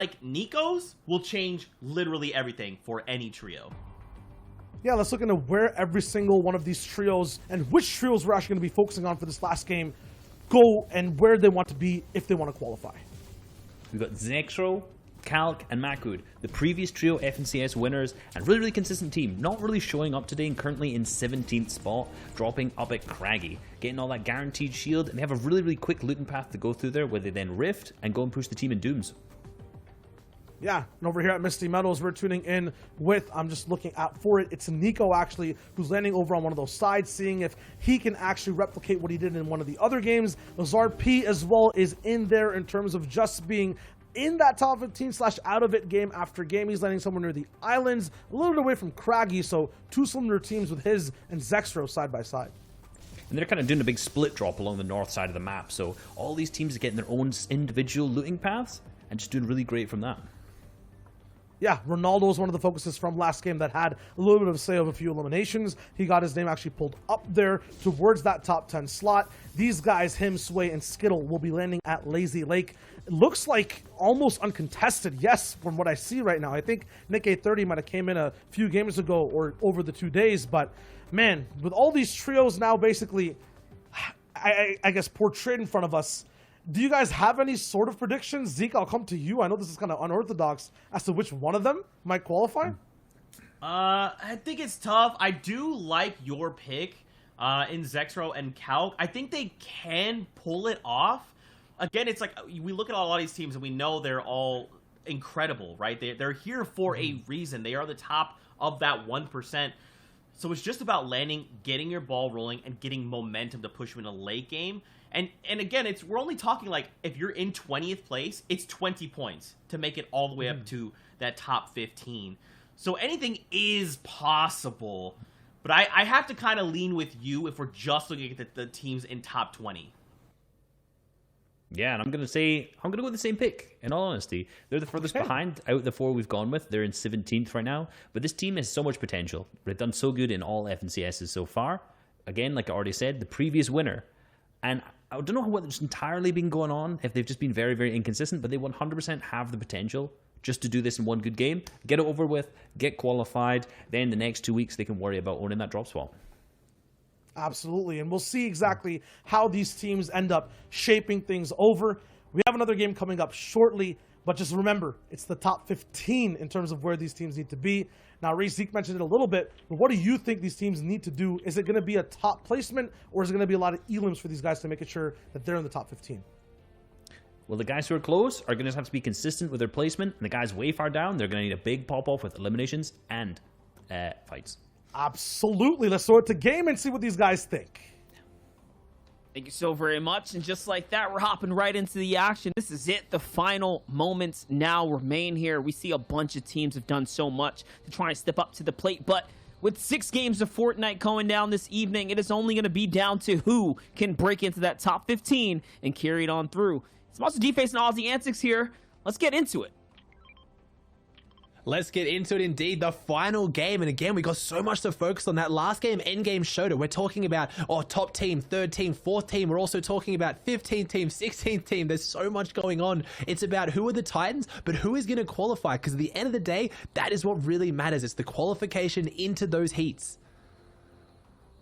like Nico's will change literally everything for any trio. Yeah, let's look into where every single one of these trios and which trios we're actually going to be focusing on for this last game go and where they want to be if they want to qualify. We've got Zexro, Calc, and Makud, the previous trio FNCS winners, and really consistent team, not really showing up today and currently in 17th spot, dropping up at Craggy, getting all that guaranteed shield, and they have a really quick looting path to go through there where they then rift and go and push the team in Dooms. Yeah, and over here at Misty Meadows, we're tuning in with, I'm just looking out for it, it's Nico actually, who's landing over on one of those sides, seeing if he can actually replicate what he did in one of the other games. Lazar P as well is in there in terms of just being in that top 15 / out of it game after game. He's landing somewhere near the islands, a little bit away from Craggy, so two similar teams with his and Zexro side by side. And they're kind of doing a big split drop along the north side of the map, so all these teams are getting their own individual looting paths and just doing really great from that. Yeah, Ronaldo is one of the focuses from last game that had a little bit of a say of a few eliminations. He got his name actually pulled up there towards that top 10 slot. These guys, him, Sway, and Skittle, will be landing at Lazy Lake. It looks like almost uncontested, yes, from what I see right now. I think Nick A30 might have came in a few games ago or over the 2 days, but man, with all these trios now basically, I guess, portrayed in front of us, do you guys have any sort of predictions? Zeke, I'll come to you. I know this is kind of unorthodox as to which one of them might qualify. I think it's tough. I do like your pick in Zexro and Calc. I think they can pull it off. Again, it's like we look at a lot of these teams and we know they're all incredible, right? They're here for a reason. They are the top of that 1%. So it's just about landing, getting your ball rolling, and getting momentum to push you in a late game. And again, we're only talking like if you're in 20th place, it's 20 points to make it all the way up to that top 15. So anything is possible, but I have to kind of lean with you if we're just looking at the teams in top 20. Yeah, and I'm going to go with the same pick, in all honesty. They're the furthest behind out of the 4 we've gone with. They're in 17th right now, but this team has so much potential. They've done so good in all FNCSs so far. Again, like I already said, the previous winner. And I don't know what's entirely been going on, if they've just been very inconsistent, but they 100% have the potential just to do this in one good game, get it over with, get qualified, then the next 2 weeks they can worry about owning that drop spot. Absolutely, and we'll see exactly how these teams end up shaping things over. We have another game coming up shortly, but just remember, it's the top 15 in terms of where these teams need to be. Now, Ray, Zeke mentioned it a little bit, but what do you think these teams need to do? Is it going to be a top placement, or is it going to be a lot of elims for these guys to make sure that they're in the top 15? Well, the guys who are close are going to have to be consistent with their placement, and the guys way far down, they're going to need a big pop-off with eliminations and fights. Absolutely. Let's throw it to game and see what these guys think. Thank you so very much. And just like that, we're hopping right into the action. This is it. The final moments now remain here. We see a bunch of teams have done so much to try and step up to the plate. But with 6 games of Fortnite going down this evening, it is only going to be down to who can break into that top 15 and carry it on through. It's Monster D facing Aussie Antics here. Let's get into it. Let's get into it indeed, the final game. And again, we got so much to focus on. That last game, Endgame showed it. We're talking about, top team, third team, fourth team. We're also talking about 15th team, 16th team. There's so much going on. It's about who are the Titans, but who is going to qualify? Because at the end of the day, that is what really matters. It's the qualification into those heats.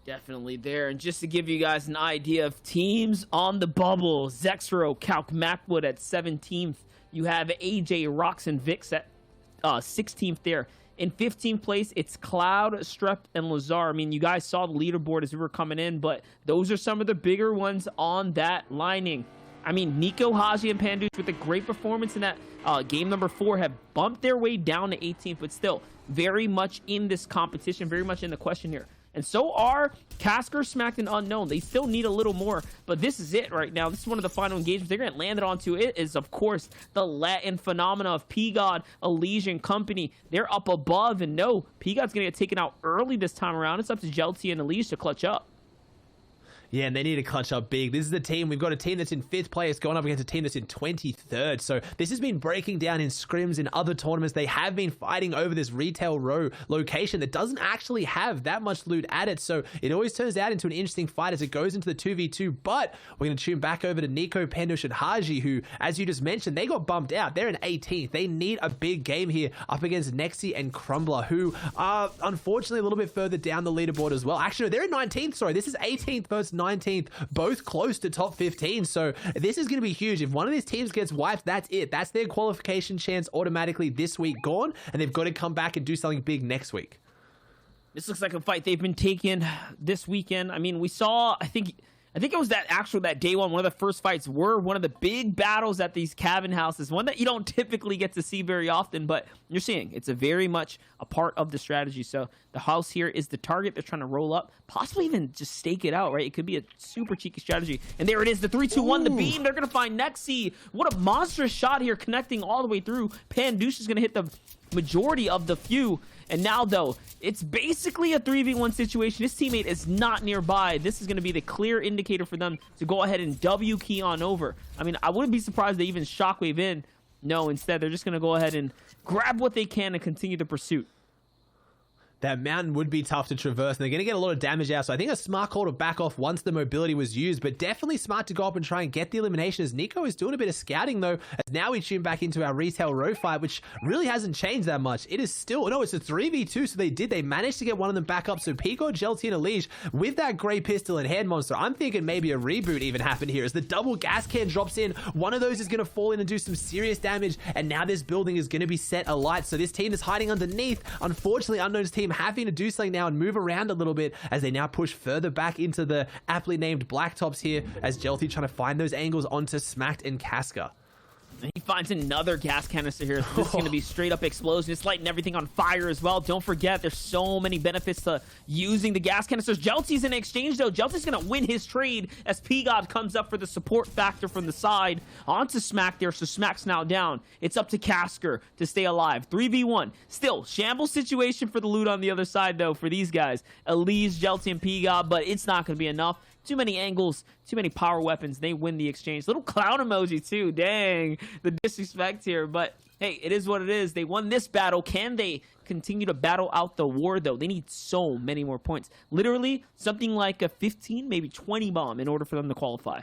Definitely there. And just to give you guys an idea of teams on the bubble, Zexro, Calc, Macwood at 17th. You have AJ, Rox, and Vix at 16th there. In 15th place, it's Cloud, Strep, and Lazar. I mean, you guys saw the leaderboard as we were coming in, but those are some of the bigger ones on that lining. I mean, Nico, Haji, and Pandush with a great performance in that game number 4 have bumped their way down to 18th, but still very much in this competition, very much in the question here. And so are Casker, Smacked, and Unknown. They still need a little more, but this is it right now. This is one of the final engagements. They're going to land it onto. It is, of course, the Latin phenomena of P-God, Elysian Company. They're up above, and no, P-God's going to get taken out early this time around. It's up to Jelty and Elise to clutch up. Yeah, and they need to clutch up big. This is the team. We've got a team that's in 5th place going up against a team that's in 23rd. So this has been breaking down in scrims in other tournaments. They have been fighting over this retail row location that doesn't actually have that much loot at it. So it always turns out into an interesting fight as it goes into the 2v2. But we're going to tune back over to Nico, Pendush, and Haji, who, as you just mentioned, they got bumped out. They're in 18th. They need a big game here up against Nexi and Crumbler, who are unfortunately a little bit further down the leaderboard as well. Actually, no, they're in 19th. Sorry, this is 18th versus 19th, both close to top 15. So this is going to be huge. If one of these teams gets wiped, that's it. That's their qualification chance automatically this week gone, and they've got to come back and do something big next week. This looks like a fight they've been taking this weekend. I mean, we saw, I think it was that day one of the first fights were one of the big battles at these cabin houses, one that you don't typically get to see very often, but you're seeing it's a very much a part of the strategy. So the house here is the target. They're trying to roll up, possibly even just stake it out, right? It could be a super cheeky strategy. And there it is, the 3-2-1, the beam. They're going to find Nexi. What a monstrous shot here, connecting all the way through. Pandush is going to hit the majority of the few. And now, though, it's basically a 3v1 situation. His teammate is not nearby. This is going to be the clear indicator for them to go ahead and W key on over. I mean, I wouldn't be surprised they even shockwave in. No, instead, they're just going to go ahead and grab what they can and continue the pursuit. That mountain would be tough to traverse, and they're going to get a lot of damage out. So I think a smart call to back off once the mobility was used, but definitely smart to go up and try and get the elimination, as Nico is doing a bit of scouting, though, as now we tune back into our retail row fight, which really hasn't changed that much. It is still, no, it's a 3v2, so they managed to get one of them back up. So Pico, Gelty, and Elige with that gray pistol and head monster. I'm thinking maybe a reboot even happened here, as the double gas can drops in. One of those is going to fall in and do some serious damage, and now this building is going to be set alight. So this team is hiding underneath. Unfortunately, Unknown's team having to do something now and move around a little bit as they now push further back into the aptly named Blacktops here, as Gelty trying to find those angles onto Smacked and Casca. And he finds another gas canister here. So this is going to be straight up explosion. It's lighting everything on fire as well. Don't forget, there's so many benefits to using the gas canisters. Gelty's in exchange, though. Gelty's going to win his trade as P-God comes up for the support factor from the side onto Smack there. So Smack's now down. It's up to Casker to stay alive. 3v1. Still, shambles situation for the loot on the other side, though, for these guys. Elise, Gelty, and P-God, but it's not going to be enough. Too many angles, too many power weapons. They win the exchange. Little clown emoji, too. Dang, the disrespect here. But, hey, it is what it is. They won this battle. Can they continue to battle out the war, though? They need so many more points. Literally, something like a 15, maybe 20 bomb in order for them to qualify.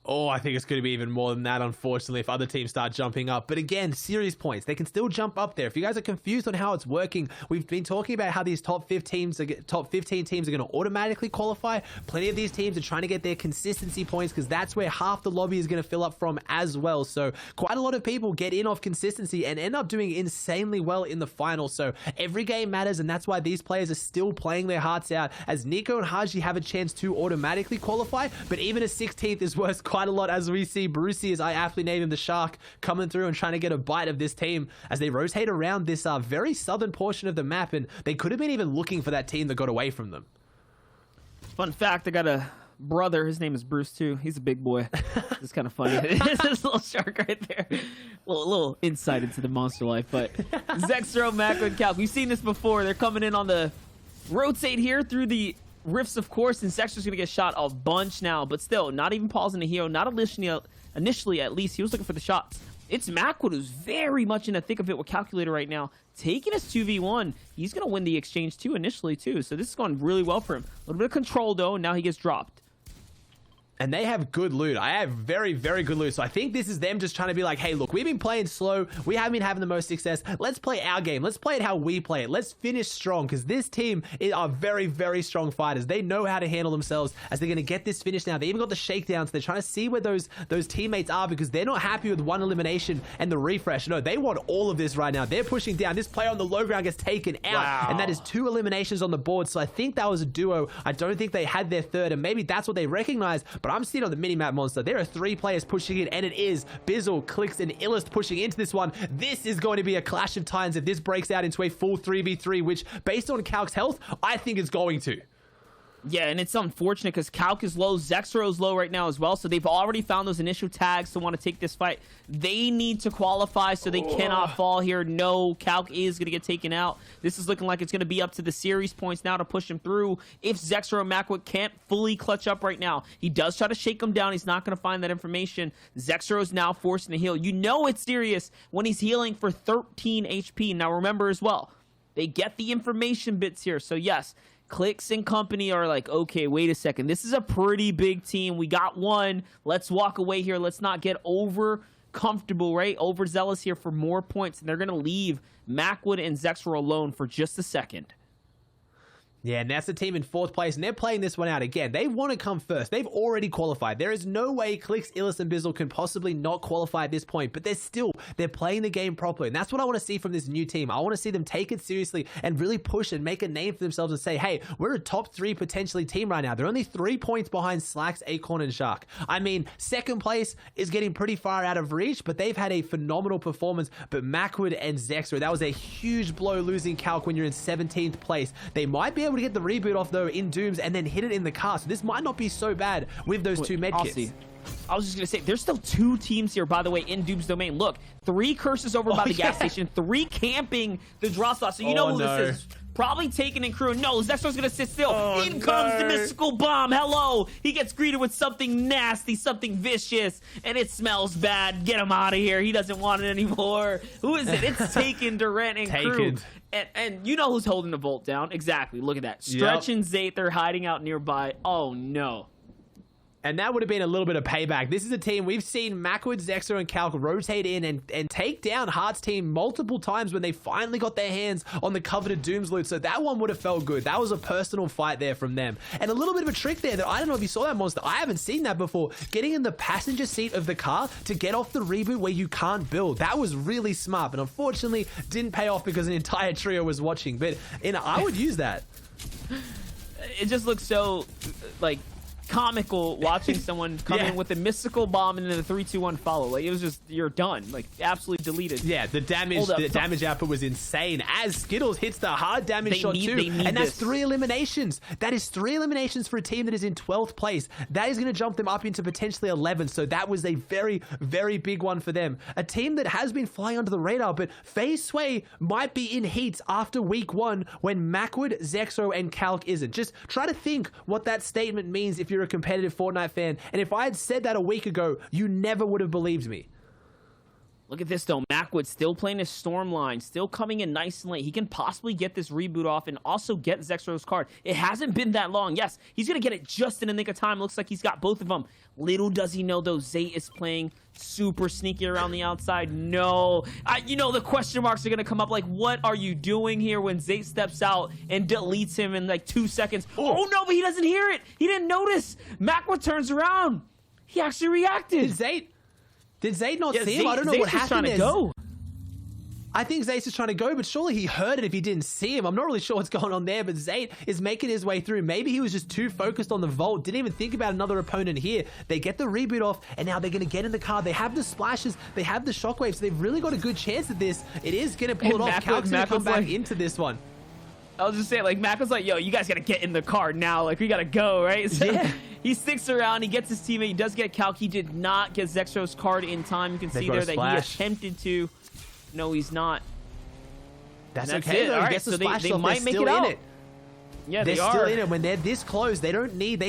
Oh, I think it's going to be even more than that, unfortunately, if other teams start jumping up. But again, series points. They can still jump up there. If you guys are confused on how it's working, we've been talking about how these top 15 teams are going to automatically qualify. Plenty of these teams are trying to get their consistency points, because that's where half the lobby is going to fill up from as well. So quite a lot of people get in off consistency and end up doing insanely well in the final. So every game matters, and that's why these players are still playing their hearts out, as Nico and Haji have a chance to automatically qualify. But even a 16th is worth quite a lot, as we see Brucey, as I aptly named him, the Shark, coming through and trying to get a bite of this team as they rotate around this very southern portion of the map, and they could have been even looking for that team that got away from them. Fun fact, I got a brother. His name is Bruce, too. He's a big boy. It's kind of funny. It's this little shark right there. Well, a little insight into the monster life. But Zexro, Mako, and Calc, we've seen this before. They're coming in on the rotate here through the rifts, of course, and Zexro's going to get shot a bunch now. But still, not even pausing the hero. Not initially, at least. He was looking for the shots. It's Macwood, who's very much in the thick of it with Calculator right now, taking us 2v1. He's going to win the exchange, too, initially, too. So this is going really well for him. A little bit of control, though, and now he gets dropped. And they have good loot. I have very, very good loot. So I think this is them just trying to be like, hey, look, we've been playing slow. We haven't been having the most success. Let's play our game. Let's play it how we play it. Let's finish strong, because this team are very, very strong fighters. They know how to handle themselves as they're going to get this finish now. They even got the shakedowns. They're trying to see where those teammates are, because they're not happy with one elimination and the refresh. No, they want all of this right now. They're pushing down. This player on the low ground gets taken out. Wow. And that is 2 eliminations on the board. So I think that was a duo. I don't think they had their third, and maybe that's what they recognize. But I'm seeing on the minimap monster, there are 3 players pushing in, and it is Bizzle, Clicks, and Illust pushing into this one. This is going to be a clash of titans if this breaks out into a full 3v3, which, based on Calc's health, I think is going to. Yeah, and it's unfortunate because Calc is low, Zexro is low right now as well, so they've already found those initial tags to want to take this fight. They need to qualify, so they cannot fall here. No, Calc is going to get taken out. This is looking like it's going to be up to the series points now to push him through if Zexro and Macwood can't fully clutch up right now. He does try to shake him down. He's not going to find that information. Zexro is now forcing to heal. You know it's serious when he's healing for 13 HP. Now remember as well, they get the information bits here, so yes, Clicks and company are like, okay, wait a second. This is a pretty big team. We got one. Let's walk away here. Let's not get over comfortable, right? Overzealous here for more points. And they're going to leave Macwood and Zexro alone for just a second. Yeah, and that's the team in 4th place, and they're playing this one out again. They want to come first. They've already qualified. There is no way Clicks, Illis, and Bizzle can possibly not qualify at this point, but they're playing the game properly, and that's what I want to see from this new team. I want to see them take it seriously and really push and make a name for themselves and say, hey, we're a top 3 potentially team right now. They're only 3 points behind Slacks, Acorn, and Shark. I mean, 2nd place is getting pretty far out of reach, but they've had a phenomenal performance. But Macwood and Zexro, that was a huge blow losing Calc when you're in 17th place. They might be able to get the reboot off though in Dooms and then hit it in the car, so this might not be so bad with those 2 medkits. I was just gonna say, there's still 2 teams here, by the way, in Doom's domain. Look, 3 curses over by the gas station, 3 camping the draw spot, so you know who this is. Probably taken in crew. No, Zexro's gonna sit still. In comes the mystical bomb. Hello. He gets greeted with something nasty, something vicious, and it smells bad. Get him out of here. He doesn't want it anymore. Who is it? It's Taken, Durant, and crew. And you know who's holding the Volt down. Exactly. Look at that. Stretch and Zayt, they're hiding out nearby. Oh, no. And that would have been a little bit of payback. This is a team we've seen Macwood, Zexro, and Calc rotate in and take down Heart's team multiple times when they finally got their hands on the coveted Dooms loot. So that one would have felt good. That was a personal fight there from them. And a little bit of a trick there that I don't know if you saw that, Monster. I haven't seen that before. Getting in the passenger seat of the car to get off the reboot where you can't build. That was really smart, but unfortunately didn't pay off because an entire trio was watching. But I would use that. It just looks so, like, comical watching someone come in with a mystical bomb and then the 3-2-1 follow. Like, it was just, you're done. Like, absolutely deleted. Yeah, the damage output was insane as Skittles hits the hard damage shot too. And that's 3 eliminations. That is 3 eliminations for a team that is in 12th place. That is going to jump them up into potentially 11th. So that was a very, very big one for them. A team that has been flying under the radar, but FaZe Sway might be in heats after week 1 when Macwood, Zexro, and Calc isn't. Just try to think what that statement means if you're a competitive Fortnite fan, and if I had said that a week ago, you never would have believed me. Look at this though, Macwood still playing his storm line, still coming in nice and late. He can possibly get this reboot off and also get Zexro's card. It hasn't been that long. Yes, he's gonna get it just in a nick of time. Looks like he's got both of them. Little does he know though, Zayt is playing super sneaky around the outside. No, you know the question marks are gonna come up, like, what are you doing here when Zayt steps out and deletes him in like 2 seconds? Oh no, but he doesn't hear it. He didn't notice. Macwood turns around. He actually reacted. Did Zayt not see him? I don't know what happened. Trying to go. I think Zayt is trying to go, but surely he heard it if he didn't see him. I'm not really sure what's going on there, but Zayt is making his way through. Maybe he was just too focused on the vault, didn't even think about another opponent here. They get the reboot off, and now they're going to get in the car. They have the splashes, they have the shockwaves. They've really got a good chance at this. It is going to pull it off. Calc's going to come back into this one. I was just saying, like, Mac was like, yo, you guys got to get in the car now. Like, we got to go, right? So yeah. He sticks around. He gets his teammate. He does get Calc. He did not get Zexro's card in time. You can see there that he attempted to. No, he's not. That's that's okay, it. though. All right, Gets the so splash they off. might They're make still it out. in it. Yeah, they're they still are. in it. When they're this close, they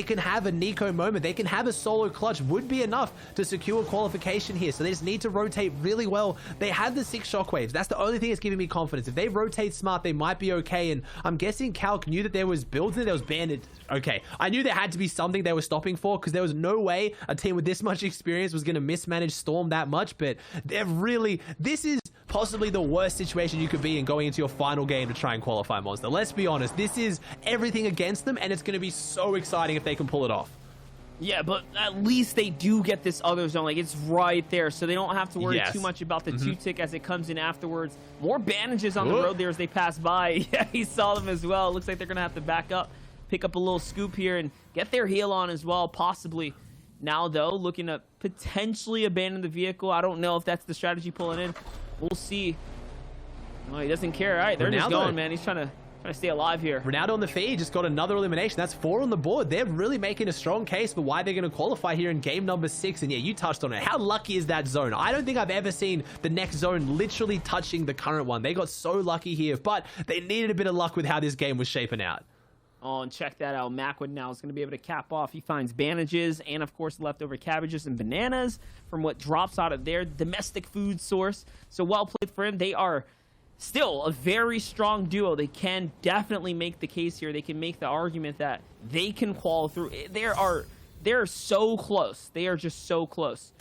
can have a Nico moment. They can have a solo clutch. Would be enough to secure qualification here. So they just need to rotate really well. They have the 6 shockwaves. That's the only thing that's giving me confidence. If they rotate smart, they might be okay. And I'm guessing Calc knew that there was builds in there was banded. Okay, I knew there had to be something they were stopping for, because there was no way a team with this much experience was going to mismanage Storm that much. But this is possibly the worst situation you could be in going into your final game to try and qualify, Monster. Let's be honest. This is everything against them, and it's going to be so exciting if they can pull it off. Yeah, but at least they do get this other zone. Like, it's right there, so they don't have to worry too much about the 2-tick as it comes in afterwards. More bandages on the road there as they pass by. Yeah, he saw them as well. Looks like they're going to have to back up, pick up a little scoop here, and get their heal on as well, possibly. Now, though, looking to potentially abandon the vehicle. I don't know if that's the strategy pulling in. We'll see. Oh, he doesn't care. All right, they're just going, man. He's trying Trying to stay alive here. Ronaldo on the feed just got another elimination. That's 4 on the board. They're really making a strong case for why they're going to qualify here in game number 6. And yeah, you touched on it. How lucky is that zone? I don't think I've ever seen the next zone literally touching the current one. They got so lucky here, but they needed a bit of luck with how this game was shaping out. Oh, and check that out. Macwood now is going to be able to cap off. He finds bandages and, of course, leftover cabbages and bananas from what drops out of their domestic food source. So well played for him. They are still a very strong duo. They can definitely make the case here. They can make the argument that they can qual through. They're so close. They are just so close.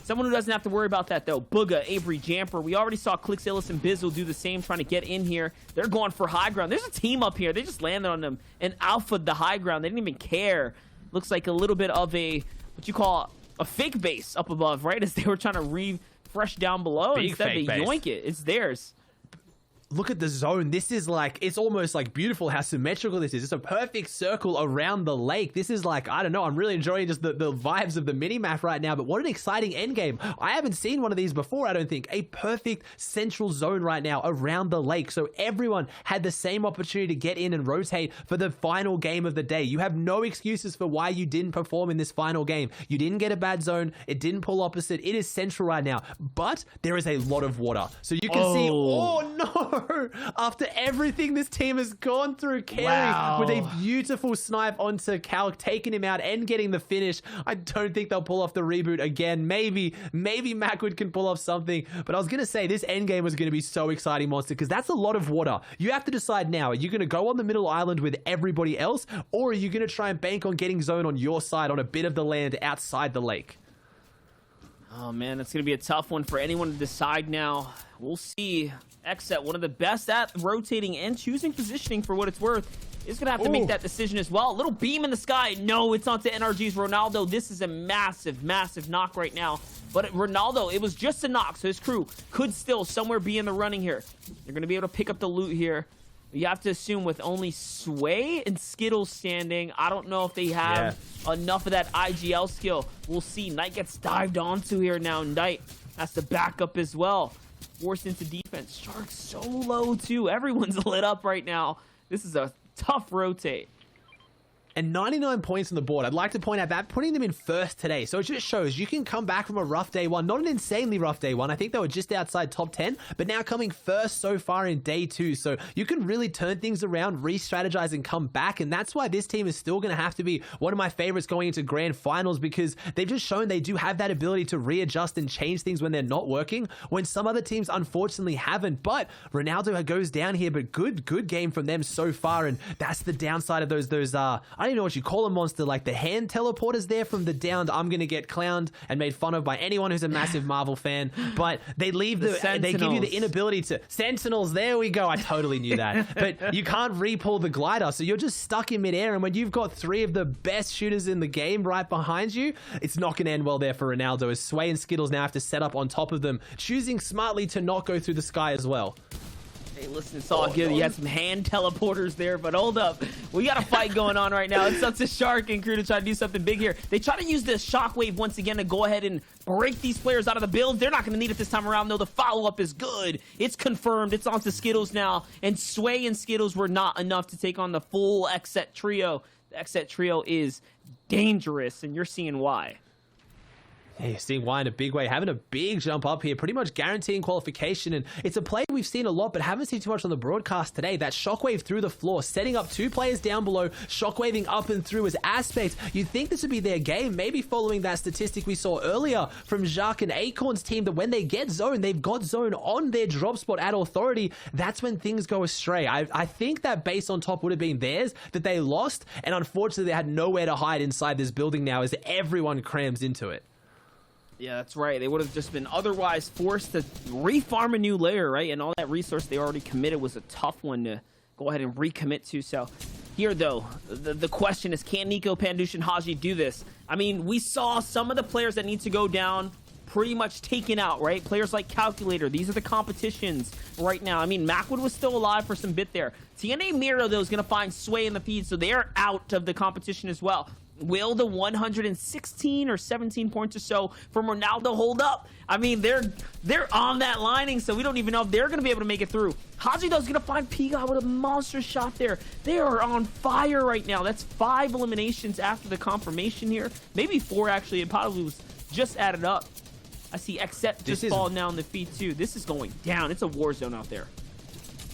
Someone who doesn't have to worry about that, though, Booga, Avery, Jamper. We already saw Clicks, Illis, and Bizzle do the same, trying to get in here. They're going for high ground. There's a team up here. They just landed on them and alpha'd the high ground. They didn't even care. Looks like a little bit of a, what you call a fake base up above, right? As they were trying to refresh down below. Big Instead, they fake base. yoink it. It's theirs. Look at the zone. This is like, it's almost like beautiful how symmetrical this is. It's a perfect circle around the lake. This is like, I don't know, I'm really enjoying just the vibes of the mini-map right now, but what an exciting endgame. I haven't seen one of these before, I don't think. A perfect central zone right now around the lake. So everyone had the same opportunity to get in and rotate for the final game of the day. You have no excuses for why you didn't perform in this final game. You didn't get a bad zone. It didn't pull opposite. It is central right now, but there is a lot of water. So you can see, oh no! After everything this team has gone through, Carey with a beautiful snipe onto Calc, taking him out and getting the finish. I don't think they'll pull off the reboot again. Maybe Macwood can pull off something, but I was going to say this endgame was going to be so exciting, Monster, because that's a lot of water. You have to decide now, are you going to go on the middle island with everybody else, or are you going to try and bank on getting zone on your side on a bit of the land outside the lake? Oh, man, that's going to be a tough one for anyone to decide now. We'll see. Xset, one of the best at rotating and choosing positioning for what it's worth, is going to have to make that decision as well. A little beam in the sky. No, it's onto NRG's Ronaldo. This is a massive, massive knock right now. But Ronaldo, it was just a knock, so his crew could still somewhere be in the running here. They're going to be able to pick up the loot here. You have to assume with only Sway and Skittles standing, I don't know if they have enough of that IGL skill. We'll see. Knight gets dived onto here now. Knight has to back up as well. Forced into defense. Shark's so low, too. Everyone's lit up right now. This is a tough rotate. And 99 points on the board. I'd like to point out that putting them in first today. So it just shows you can come back from a rough day one. Not an insanely rough day one. I think they were just outside top 10, but now coming first so far in day 2. So you can really turn things around, re-strategize, and come back. And that's why this team is still going to have to be one of my favorites going into grand finals, because they've just shown they do have that ability to readjust and change things when they're not working, when some other teams unfortunately haven't. But Ronaldo goes down here, but good game from them so far. And that's the downside of those I don't even know what you call them, Monster, like the hand teleporters there from the downed. I'm gonna get clowned and made fun of by anyone who's a massive Marvel fan, but they leave they give you the inability to Sentinels. There we go. I totally knew that. But you can't re-pull the glider, so you're just stuck in midair, and when you've got 3 of the best shooters in the game right behind you, it's not gonna end well there for Ronaldo, as Sway and Skittles now have to set up on top of them, choosing smartly to not go through the sky as well. Hey, listen, it's all good. You had some hand teleporters there, but hold up. We got a fight going on right now. It's up to Shark and crew to try to do something big here. They try to use the shockwave once again to go ahead and break these players out of the build. They're not going to need it this time around, though. The follow-up is good. It's confirmed. It's on to Skittles now, and Sway and Skittles were not enough to take on the full Xset trio. The Xset trio is dangerous, and you're seeing why. Hey, you're seeing why in a big way, having a big jump up here, pretty much guaranteeing qualification, and it's a play we've seen a lot, but haven't seen too much on the broadcast today. That shockwave through the floor, setting up 2 players down below, shockwaving up and through as Aspect. You'd think this would be their game, maybe following that statistic we saw earlier from Jacques and Acorn's team, that when they get zone, they've got zone on their drop spot at Authority. That's when things go astray. I think that base on top would have been theirs, that they lost, and unfortunately they had nowhere to hide inside this building now as everyone crams into it. Yeah, that's right. They would have just been otherwise forced to re-farm a new layer, right? And all that resource they already committed was a tough one to go ahead and recommit to. So here, though, the question is, can Nico, Pandush, and Haji do this? I mean, we saw some of the players that need to go down pretty much taken out, right? Players like Calculator. These are the competitions right now. I mean, Macwood was still alive for some bit there. TNA Miro, though, is going to find Sway in the feed, so they are out of the competition as well. Will the 116 or 17 points or so from Ronaldo hold up? I mean, they're on that lining, so we don't even know if they're going to be able to make it through. Haji, though, is going to find Piga with a monster shot there. They are on fire right now. That's 5 eliminations after the confirmation here. Maybe 4, actually. It probably was just added up. I see Xset just falling down the feet, too. This is going down. It's a war zone out there.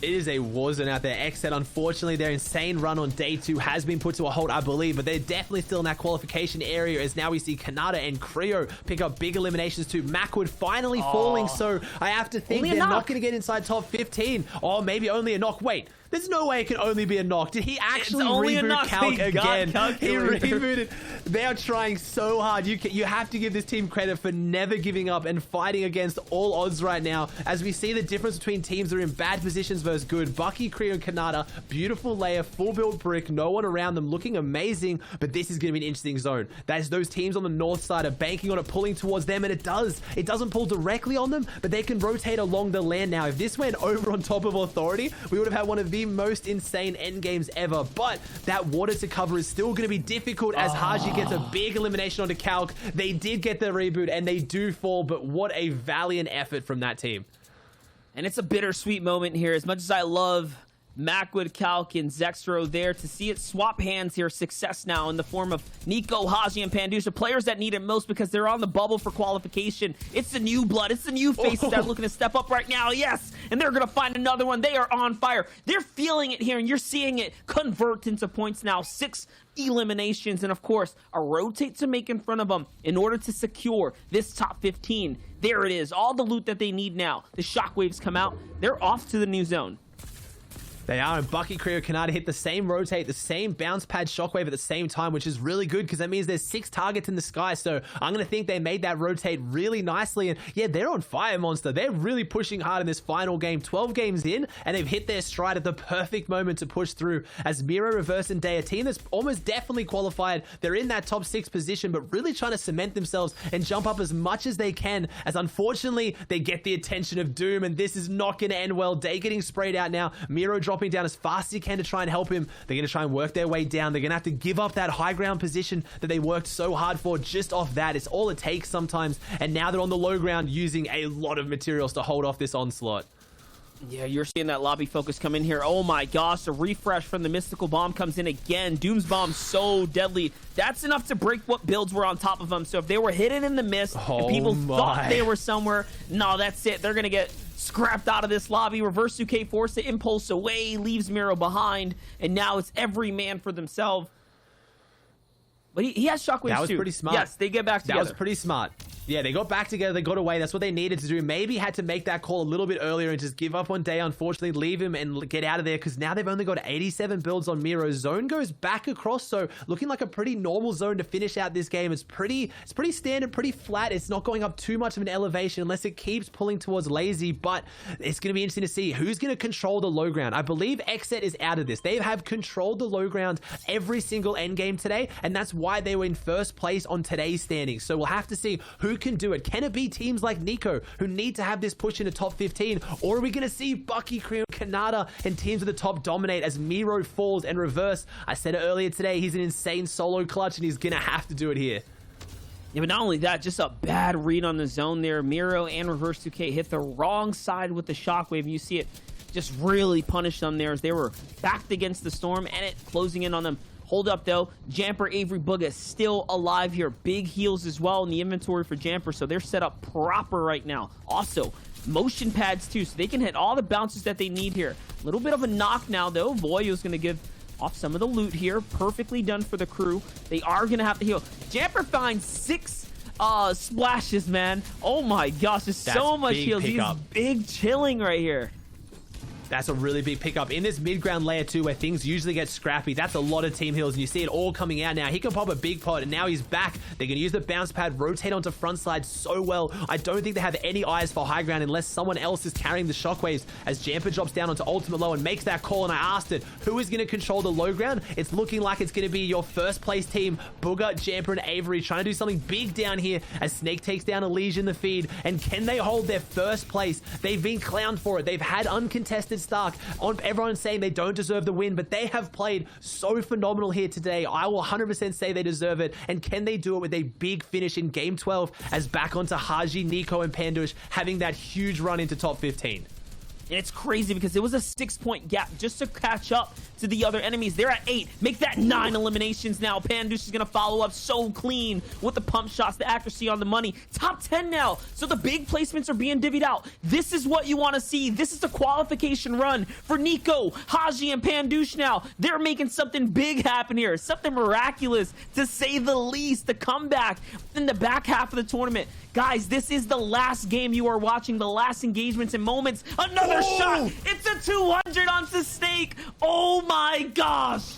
It is a war zone out there. Xset, unfortunately, their insane run on day 2 has been put to a halt, I believe, but they're definitely still in that qualification area, as now we see Khanada and Creo pick up big eliminations too. Macwood finally falling, so I have to think they're not going to get inside top 15, or maybe only a knock. Wait, there's no way it can only be a knock. Did he actually reboot Calc again? He rebooted. They are trying so hard. You have to give this team credit for never giving up and fighting against all odds right now, as we see the difference between teams that are in bad positions versus good. Bucky, Creo, and Khanada, beautiful layer, full build brick, no one around them, looking amazing, but this is going to be an interesting zone. That is, those teams on the north side are banking on it, pulling towards them, and it doesn't pull directly on them, but they can rotate along the land now. If this went over on top of Authority, we would have had one of the most insane end games ever, but that water to cover is still going to be difficult, as Haji gets a big elimination onto Calc. They did get the reboot and they do fall, but what a valiant effort from that team. And it's a bittersweet moment here. As much as I love Macwood, Calc, and Zexro there, to see it swap hands here, success now in the form of Nico, Haji, and Pandusha, players that need it most because they're on the bubble for qualification. It's the new blood. It's the new faces that are looking to step up right now. Yes, and they're going to find another one. They are on fire. They're feeling it here, and you're seeing it convert into points now. 6 eliminations, and of course, a rotate to make in front of them in order to secure this top 15. There it is. All the loot that they need now. The shockwaves come out. They're off to the new zone. They are, and Bucky, Creo, Khanada hit the same rotate, the same bounce pad shockwave at the same time, which is really good because that means there's 6 targets in the sky. So I'm going to think they made that rotate really nicely. And yeah, they're on fire, Monster. They're really pushing hard in this final game. 12 games in, and they've hit their stride at the perfect moment to push through. As Miro, Reverse, and Day, a team that's almost definitely qualified, they're in that top 6 position, but really trying to cement themselves and jump up as much as they can, as unfortunately, they get the attention of Doom, and this is not going to end well. Day getting sprayed out now. Miro dropping down as fast as he can to try and help him. They're going to try and work their way down. They're going to have to give up that high ground position that they worked so hard for just off that. It's all it takes sometimes. And now they're on the low ground using a lot of materials to hold off this onslaught. Yeah, you're seeing that lobby focus come in here. Oh my gosh, a refresh from the Mystical Bomb comes in again. Doom's Bomb so deadly. That's enough to break what builds were on top of them. So if they were hidden in the mist and people thought they were somewhere, no, that's it. They're going to get scrapped out of this lobby. Reverse 2K forced the impulse away, leaves Miro behind, and now it's every man for themselves. But he has shockwaves too. That was pretty smart. Yes, they get back together. That was pretty smart. Yeah, they got back together, they got away. That's what they needed to do. Maybe had to make that call a little bit earlier and just give up on Day, unfortunately, leave him and get out of there, because now they've only got 87 builds on Miro. Zone goes back across, so looking like a pretty normal zone to finish out this game. It's pretty standard, pretty flat. It's not going up too much of an elevation unless it keeps pulling towards Lazy, but it's going to be interesting to see who's going to control the low ground. I believe Xset is out of this. They have controlled the low ground every single endgame today, and that's why they were in first place on today's standings. So we'll have to see who can do it. Can it be teams like Nico who need to have this push into top 15, or are we going to see Bucky, Creo, Khanada, and teams at the top dominate as Miro falls and Reverse? I said it earlier today, he's an insane solo clutch and he's going to have to do it here. Yeah, but not only that, just a bad read on the zone there. Miro and Reverse 2K hit the wrong side with the shockwave. You see it just really punish them there as they were backed against the storm and it closing in on them. Hold up, though. Jamper, Avery, Booga still alive here. Big heals as well in the inventory for Jamper, so they're set up proper right now. Also, motion pads, too, so they can hit all the bounces that they need here. A little bit of a knock now, though. Voyo's going to give off some of the loot here. Perfectly done for the crew. They are going to have to heal. Jamper finds 6 splashes, man. Oh, my gosh. There's so much heals. He's big chilling right here. That's a really big pickup in this mid-ground layer too, where things usually get scrappy. That's a lot of team heals, and you see it all coming out now. He can pop a big pot, and now he's back. They're going to use the bounce pad, rotate onto front side so well. I don't think they have any eyes for high ground unless someone else is carrying the shockwaves, as Jamper drops down onto ultimate low and makes that call. And I asked it, who is going to control the low ground? It's looking like it's going to be your first place team, Booga, Jamper, and Avery, trying to do something big down here as Snake takes down Elysian in the feed. And can they hold their first place? They've been clowned for it. They've had uncontested Stark. On everyone saying they don't deserve the win, but they have played so phenomenal here today. I will 100% say they deserve it. And can they do it with a big finish in Game 12 as back onto Haji, Nico, and Pandush having that huge run into top 15? And it's crazy because it was a 6-point gap just to catch up to the other enemies. They're at 8. Make that 9 eliminations now. Pandush is going to follow up so clean with the pump shots, the accuracy on the money. Top 10 now. So the big placements are being divvied out. This is what you want to see. This is the qualification run for Nico, Haji, and Pandush now. They're making something big happen here. Something miraculous, to say the least. The comeback in the back half of the tournament. Guys, this is the last game you are watching, the last engagements and moments. Another shot. It's a 200 onto Snake. Oh my gosh.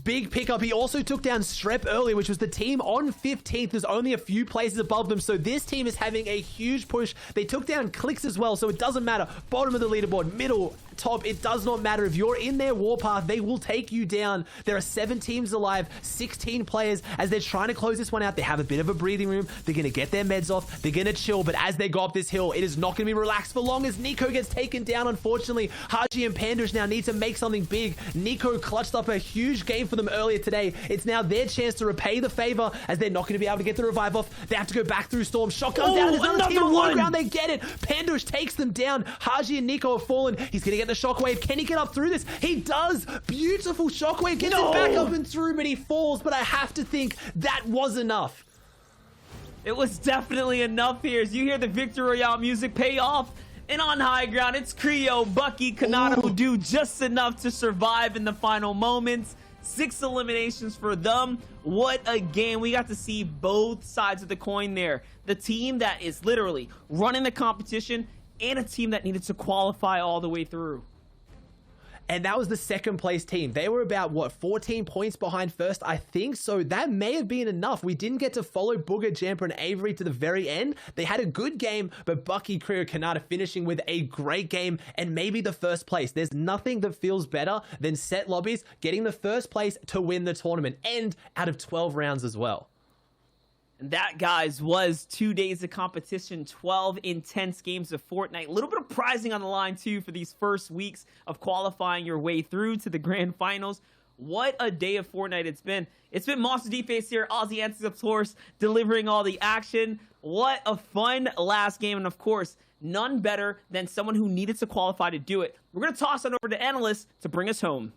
Big pickup. He also took down Strep earlier, which was the team on 15th. There's only a few places above them, so this team is having a huge push. They took down Clicks as well, so it doesn't matter. Bottom of the leaderboard, middle, top, it does not matter. If you're in their warpath, they will take you down. There are 7 teams alive, 16 players. As they're trying to close this one out, they have a bit of a breathing room. They're going to get their meds off. They're going to chill, but as they go up this hill, it is not going to be relaxed for long as Nico gets taken down, unfortunately. Haji and Pandush now need to make something big. Nico clutched up a huge game for them earlier today. It's now their chance to repay the favor as they're not going to be able to get the revive off. They have to go back through Storm. Shotgun down. There's another team on low ground. They get it. Pandush takes them down. Haji and Nico have fallen. He's going to get the shockwave. Can he get up through this? He does. Beautiful shockwave. Gets it back up and through, but he falls. But I have to think that was enough. It was definitely enough here. As you hear the Victory Royale music pay off. And on high ground, it's Creo, Bucky, Khanada who do just enough to survive in the final moments. 6 eliminations for them. What a game. We got to see both sides of the coin there. The team that is literally running the competition and a team that needed to qualify all the way through. And that was the second place team. They were about, what, 14 points behind first, I think. So that may have been enough. We didn't get to follow Booger, Jamper, and Avery to the very end. They had a good game, but Bucky, Creo, Khanada finishing with a great game and maybe the first place. There's nothing that feels better than set lobbies, getting the first place to win the tournament, and out of 12 rounds as well. And that, guys, was 2 days of competition, 12 intense games of Fortnite. A little bit of prizing on the line, too, for these first weeks of qualifying your way through to the grand finals. What a day of Fortnite it's been. It's been Monster D-Face here, Aussie Antics, of course, delivering all the action. What a fun last game. And, of course, none better than someone who needed to qualify to do it. We're going to toss it over to Analyst to bring us home.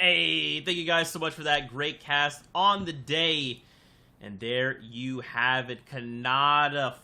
Hey, thank you guys so much for that great cast on the day. And there you have it, Khanada